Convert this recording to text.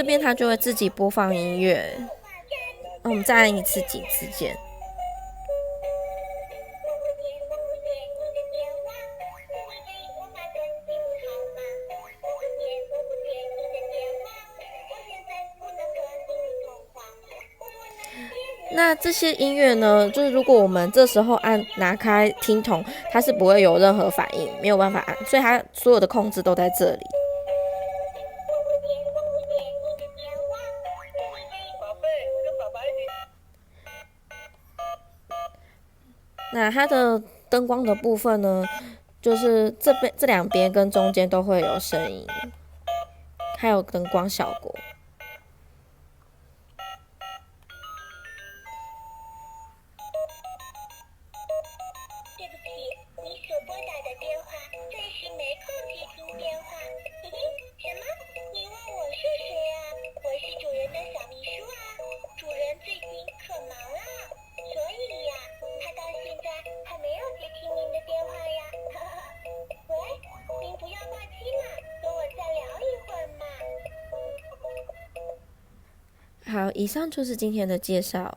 这边它就会自己播放音乐。那我们再按一次几次键。那这些音乐呢，就是如果我们这时候拿开听筒，它是不会有任何反应，没有办法按，所以它所有的控制都在这里。宝贝，跟爸爸一起。那它的灯光的部分呢，就是这两边跟中间都会有声音，还有灯光效果。对不起，你所拨打的电话暂时没空接听电话。什么？你问我是谁啊？我是主人的小秘书啊。主人最近可忙了，所以呀，他到现在还没有接听您的电话呀。喂，您不要挂机嘛，跟我再聊一会儿嘛。好，以上就是今天的介绍。